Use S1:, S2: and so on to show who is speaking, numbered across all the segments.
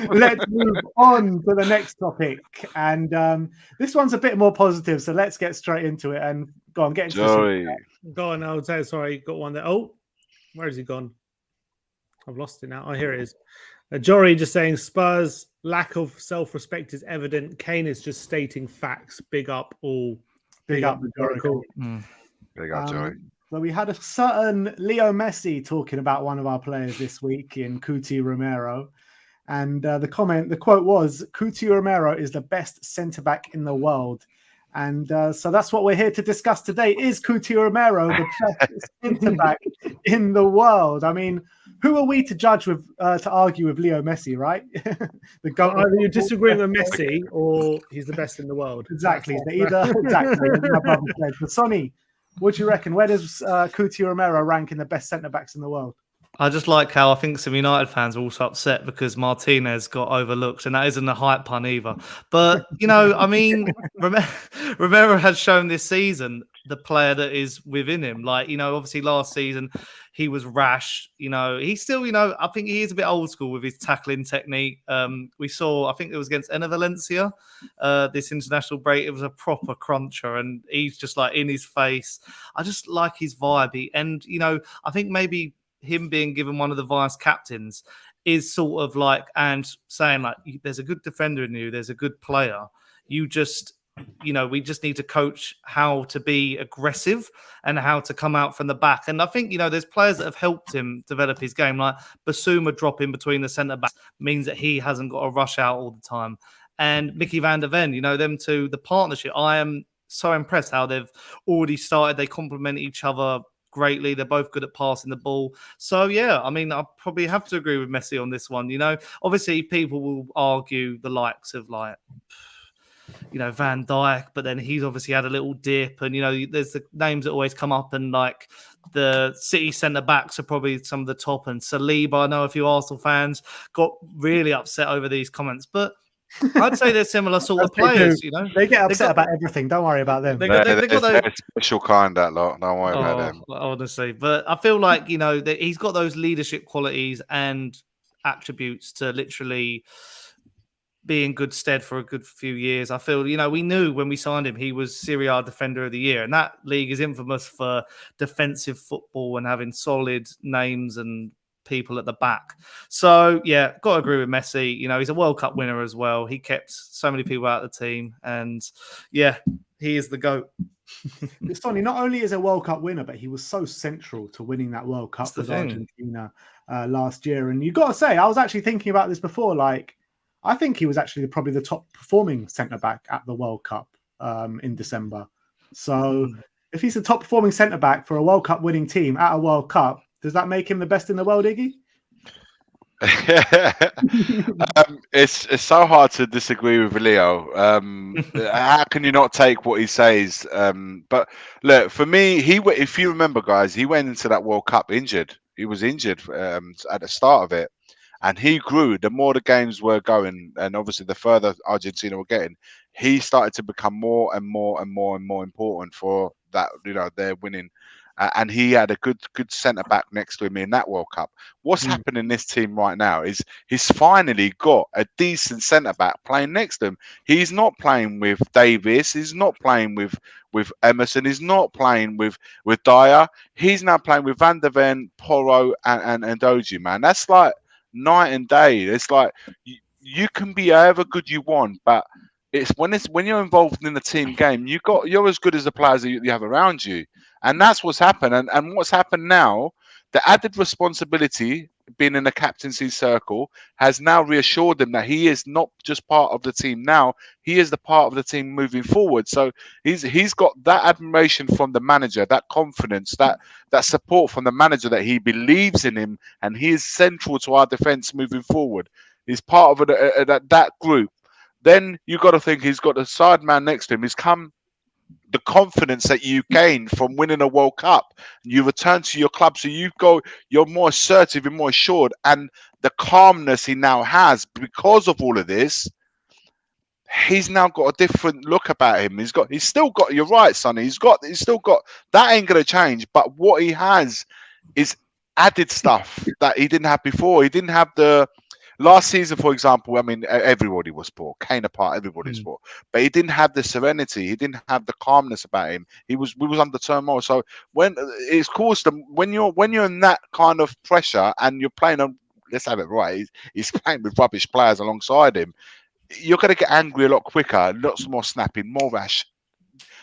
S1: let's move on to the next topic. And this one's a bit more positive, so let's get straight into it. And go on, get into
S2: Joey.
S3: Go on, I would say, sorry, got one there. Oh, where has he gone? I've lost it now. Oh, here it is. Jory just saying Spurs' lack of self-respect is evident. Kane is just stating facts. Big up all.
S1: Big up the Jory.
S3: Cool.
S2: Big up, Joey.
S1: So we had a certain Leo Messi talking about one of our players this week in Cuti Romero. And the quote was, Cuti Romero is the best centre-back in the world. And so that's what we're here to discuss today. Is Cuti Romero the best centre-back in the world? I mean, who are we to judge with, to argue with Leo Messi, right? The goat.
S3: Either you're disagreeing with Messi or he's the best in the world.
S1: Exactly. Exactly. My brother said. But Sonny, what do you reckon? Where does Cuti Romero rank in the best centre-backs in the world?
S4: I just like how I think some United fans are also upset because Martinez got overlooked, and that isn't a hype pun either. But, you know, I mean, Romero has shown this season the player that is within him. Like, you know, obviously last season he was rash. You know, he's still, you know, I think he is a bit old school with his tackling technique. We saw, I think it was against Enna Valencia, this international break. It was a proper cruncher, and he's just like in his face. I just like his vibe. And, you know, I think maybe him being given one of the vice captains is sort of like, and saying like, there's a good defender in you, there's a good player. You just, you know, we just need to coach how to be aggressive and how to come out from the back. And I think, you know, there's players that have helped him develop his game, like Basuma dropping between the centre backs means that he hasn't got to rush out all the time. And Mickey van der Ven, you know, them two, the partnership, I am so impressed how they've already started. They complement each other greatly. They're both good at passing the ball. So, yeah, I mean, I probably have to agree with Messi on this one. You know, obviously people will argue the likes of like, you know, Van Dijk, but then he's obviously had a little dip. And, you know, there's the names that always come up, and like the City centre-backs are probably some of the top. And Saliba, I know a few Arsenal fans got really upset over these comments, but I'd say they're similar sort of players, you know.
S1: They get upset about everything. Don't worry about them.
S2: They're special kind, that lot. Don't worry about them.
S4: Honestly. But I feel like, you know, that he's got those leadership qualities and attributes to literally be in good stead for a good few years. I feel, you know, we knew when we signed him, he was Serie A Defender of the Year. And that league is infamous for defensive football and having solid names and people at the back. So, yeah, got to agree with Messi. You know, he's a World Cup winner as well. He kept so many people out of the team. And, yeah, he is the GOAT.
S1: Sonny, not only is a World Cup winner, but he was so central to winning that World Cup with Argentina last year. And you got to say, I was actually thinking about this before. Like, I think he was actually probably the top performing centre-back at the World Cup in December. So if he's the top performing centre-back for a World Cup winning team at a World Cup, does that make him the best in the world, Iggy?
S2: It's so hard to disagree with Leo. How can you not take what he says? But look, for me, if you remember, guys, he went into that World Cup injured. He was injured at the start of it, and he grew. The more the games were going, and obviously the further Argentina were getting, he started to become more and more and more and more important for that. You know, they're winning. And he had a good centre back next to him in that World Cup. What's happening in this team right now is he's finally got a decent centre back playing next to him. He's not playing with Davis. He's not playing with Emerson. He's not playing with Dyer. He's now playing with Van der Ven, Porro, and Doji. Man, that's like night and day. It's like you can be however good you want, but it's when you're involved in the team game, you're as good as the players that you have around you. And that's what's happened. And what's happened now, the added responsibility being in the captaincy circle has now reassured him that he is not just part of the team now, he is the part of the team moving forward. So he's got that admiration from the manager, that confidence, that support from the manager that he believes in him, and he is central to our defence moving forward. He's part of that group. Then you got to think he's got a side man next to him. He's come the confidence that you gain from winning a World Cup. You return to your club, so you're more assertive and more assured. And the calmness he now has because of all of this, he's now got a different look about him. He's still got. You're right, Sonny. He's still got. That ain't gonna change. But what he has is added stuff that he didn't have before. He didn't have the last season, for example, I mean, everybody was poor. Kane apart, everybody was poor. But he didn't have the serenity. He didn't have the calmness about him. We was under turmoil. So when it's caused them, when you're in that kind of pressure and you're playing on, let's have it right, he's playing with rubbish players alongside him. You're going to get angry a lot quicker, lots more snapping, more rash.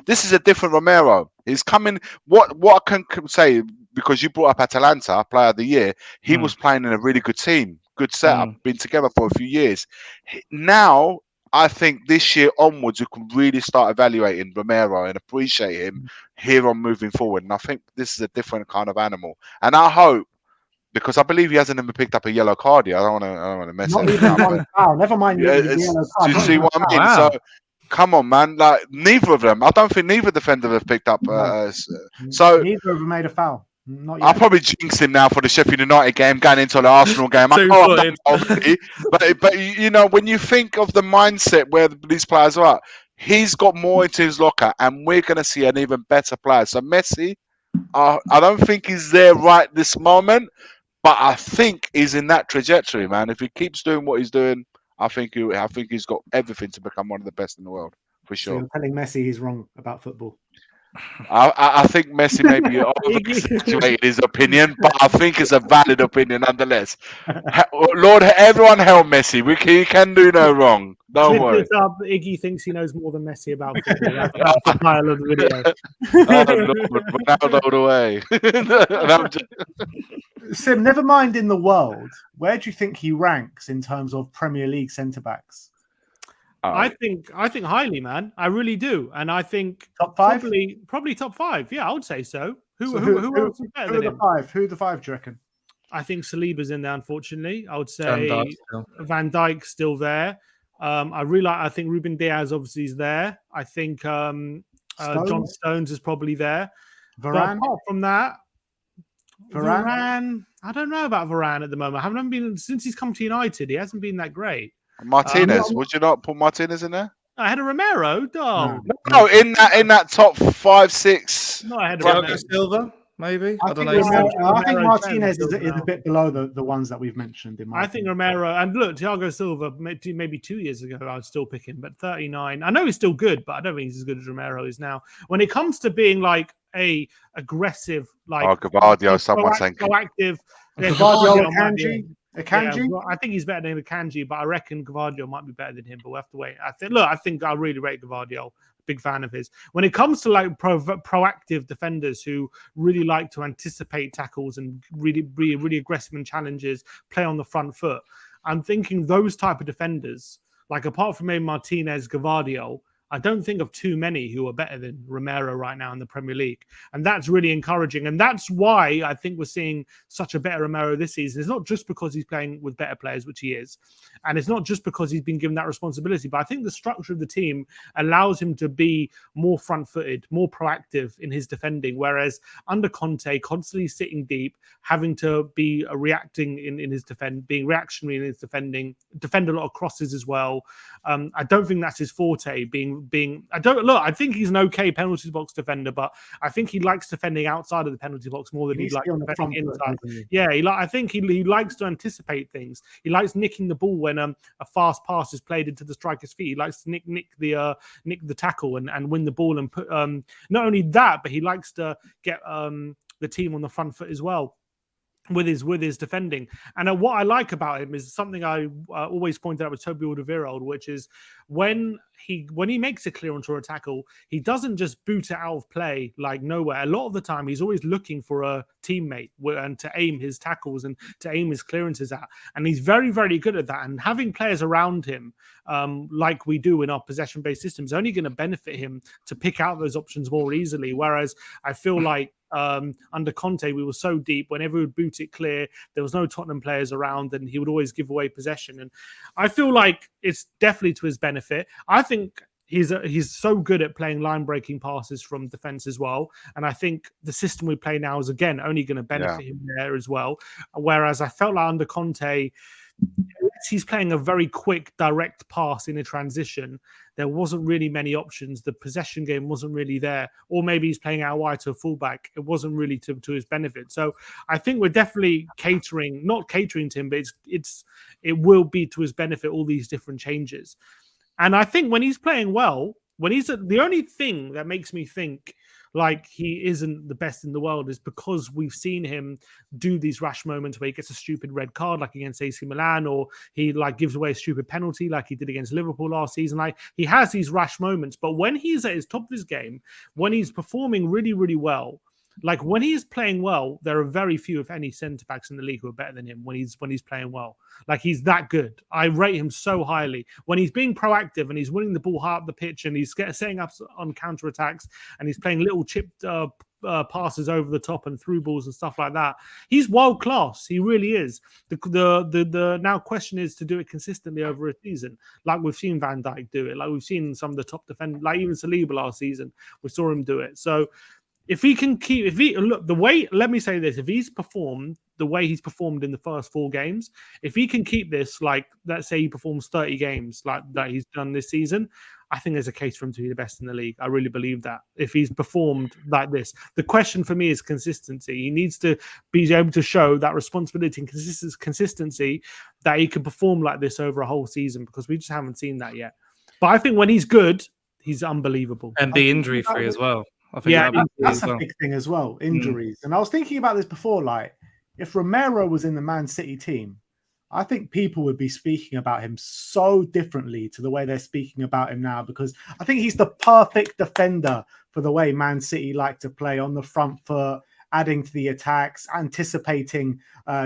S2: This is a different Romero. He's coming. What I can say, because you brought up Atalanta, Player of the Year, he was playing in a really good team, good setup, been together for a few years. Now, I think this year onwards, you can really start evaluating Romero and appreciate him here on moving forward. And I think this is a different kind of animal. And I hope, because I believe he hasn't even picked up a yellow card yet. I don't want to mess
S1: Not
S2: it
S1: even
S2: up.
S1: one foul. Never mind the yellow
S2: Do
S1: card.
S2: you see what I mean?
S4: Wow.
S2: So, come on, man. Like, neither of them. I don't think neither defender have picked up. So
S1: neither of them made a foul. Not yet.
S2: I'll probably jinx him now for the Sheffield United game, going into the Arsenal game. I know I've done already, but you know, when you think of the mindset where these players are at, he's got more into his locker, and we're going to see an even better player. So Messi, I don't think he's there right this moment, but I think he's in that trajectory, man. If he keeps doing what he's doing, I think he's got everything to become one of the best in the world, for
S1: So
S2: sure.
S1: you're telling Messi he's wrong about football.
S2: I think Messi may be over-exaggerated his opinion, but I think it's a valid opinion nonetheless. Lord, everyone help Messi. He can do no wrong. Don't worry.
S3: Iggy thinks he knows more than Messi about football. That's the title of the video.
S2: Ronaldo all the way.
S1: Sim, never mind in the world. Where do you think he ranks in terms of Premier League centre backs?
S3: I think highly, man. I really do, and I think
S1: top five,
S3: probably top five. Yeah, I would say so. Who else is better
S1: than
S3: him?
S1: Who are the five? Do you reckon?
S3: I think Saliba's in there. Unfortunately, I would say Van Dijk's still there. I think Ruben Diaz obviously is there. I think John Stones is probably there.
S1: Varane.
S3: But apart from that, Varane. I don't know about Varane at the moment. I haven't been since he's come to United. He hasn't been that great.
S2: Martinez, would you not put Martinez in there?
S3: I had a Romero, dog.
S2: No, in that top 5, 6.
S3: No, I had a
S4: Thiago Silva, maybe. I don't know.
S1: I think Martinez is a bit below the ones that we've mentioned.
S3: I think Romero, and look, Thiago Silva, maybe 2 years ago, I would still pick him, but 39. I know he's still good, but I don't think he's as good as Romero is now. When it comes to being like a aggressive, like
S2: Gavardio, someone saying
S3: proactive.
S1: Gavardio, Akanji?
S3: Yeah, I think he's better than Akanji, but I reckon Gavardio might be better than him. But we'll have to wait. I think I really rate Gavardio. Big fan of his. When it comes to like proactive defenders who really like to anticipate tackles and really be really aggressive in challenges, play on the front foot, I'm thinking those type of defenders, like apart from maybe Martinez, Gavardio, I don't think of too many who are better than Romero right now in the Premier League. And that's really encouraging. And that's why I think we're seeing such a better Romero this season. It's not just because he's playing with better players, which he is. And it's not just because he's been given that responsibility. But I think the structure of the team allows him to be more front-footed, more proactive in his defending. Whereas under Conte, constantly sitting deep, having to be reacting in his defend, being reactionary in his defending, defend a lot of crosses as well. I don't think that's his forte, I think he's an okay penalty box defender, but I think he likes defending outside of the penalty box more than he likes defending inside. Yeah, I think he likes to anticipate things. He likes nicking the ball when a fast pass is played into the striker's feet. He likes to nick the tackle and win the ball and put not only that, but he likes to get the team on the front foot as well with his defending. And what I like about him is something I always pointed out with Toby Alderweireld, which is when he makes a clearance or a tackle, he doesn't just boot it out of play like nowhere. A lot of the time, he's always looking for a teammate and to aim his tackles and to aim his clearances at. And he's very, very good at that. And having players around him, like we do in our possession-based systems, is only going to benefit him to pick out those options more easily. Whereas I feel like under Conte, we were so deep. Whenever we would boot it clear, there was no Tottenham players around, and he would always give away possession. And I feel like it's definitely to his benefit. I think he's so good at playing line-breaking passes from defense as well. And I think the system we play now is, again, only going to benefit him there as well. Whereas I felt like under Conte, he's playing a very quick, direct pass in a transition, there wasn't really many options. The possession game wasn't really there, or maybe he's playing out wide to a fullback. It wasn't really to his benefit. So I think we're definitely not catering to him, but it will be to his benefit, all these different changes. And I think when he's playing well, the only thing that makes me think like he isn't the best in the world is because we've seen him do these rash moments where he gets a stupid red card, like against AC Milan, or he like gives away a stupid penalty, like he did against Liverpool last season. Like he has these rash moments, but when he's at his top of his game, when he's performing really, really well, like when he's playing well, there are very few, if any, centre backs in the league who are better than him when he's playing well. Like he's that good. I rate him so highly when he's being proactive and he's winning the ball high up the pitch and he's setting up on counter attacks and he's playing little chipped passes over the top and through balls and stuff like that. He's world class. He really is. The now question is to do it consistently over a season, like we've seen Van Dijk do it, like we've seen some of the top defenders, like even Saliba last season. We saw him do it. So. If he can let me say this, if he's performed the way he's performed in the first 4 games, if he can keep this, like, let's say he performs 30 games like that he's done this season, I think there's a case for him to be the best in the league. I really believe that if he's performed like this. The question for me is consistency. He needs to be able to show that responsibility and consistency that he can perform like this over a whole season, because we just haven't seen that yet. But I think when he's good, he's unbelievable.
S4: And be injury-free as well. I think
S1: that's a big thing as well, injuries. And I was thinking about this before, like, if Romero was in the Man City team, I think people would be speaking about him so differently to the way they're speaking about him now, because I think he's the perfect defender for the way Man City like to play, on the front foot, adding to the attacks, anticipating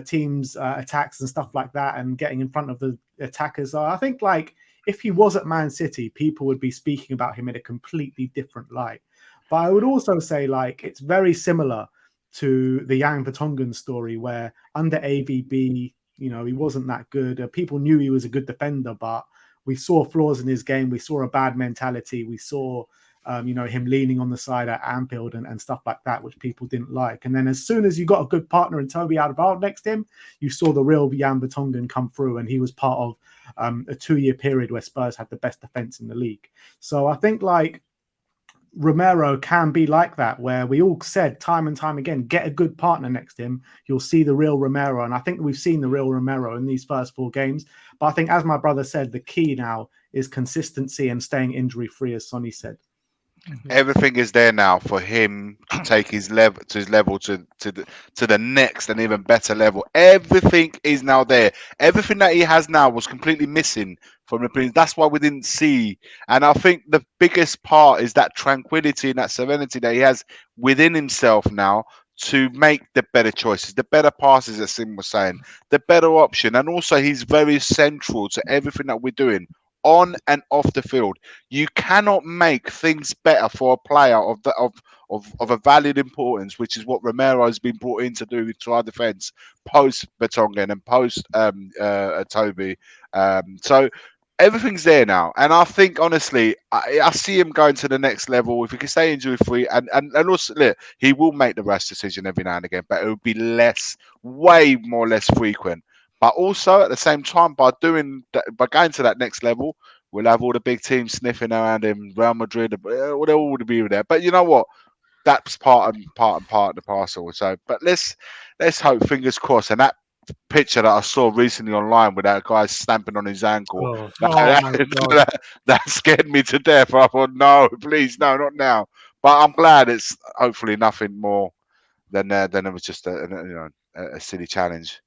S1: teams' attacks and stuff like that, and getting in front of the attackers. So I think, like, if he was at Man City, people would be speaking about him in a completely different light. But I would also say, like, it's very similar to the Jan Vertonghen story, where under AVB, he wasn't that good. People knew he was a good defender, but we saw flaws in his game. We saw a bad mentality. We saw, him leaning on the side at Anfield and stuff like that, which people didn't like. And then as soon as you got a good partner in Toby Alderweireld next to him, you saw the real Jan Vertonghen come through, and he was part of a 2-year period where Spurs had the best defense in the league. So I think, like, Romero can be like that, where we all said time and time again, get a good partner next to him, you'll see the real Romero. And I think we've seen the real Romero in these first 4 games. But I think, as my brother said, the key now is consistency and staying injury free, as Sonny said.
S2: Everything is there now for him to take his level to the next and even better level. Everything is now there. Everything that he has now was completely missing from the previous. That's why we didn't see. And I think the biggest part is that tranquility and that serenity that he has within himself now to make the better choices, the better passes, as Sim was saying, the better option. And also, he's very central to everything that we're doing on and off the field. You cannot make things better for a player of a valid importance, which is what Romero has been brought in to do to our defence post Vertonghen and post Toby. So everything's there now, and I think, honestly, I see him going to the next level if he can stay injury free, and also, look, he will make the rash decision every now and again, but it will be way less frequent. But also, at the same time, by going to that next level, we'll have all the big teams sniffing around him. Real Madrid, they'll all be there. But you know what? That's part of the parcel. So, but let's hope, fingers crossed. And that picture that I saw recently online with that guy stamping on his ankle, that scared me to death. I thought, no, please, no, not now. But I'm glad it's hopefully nothing more than it was just a silly challenge.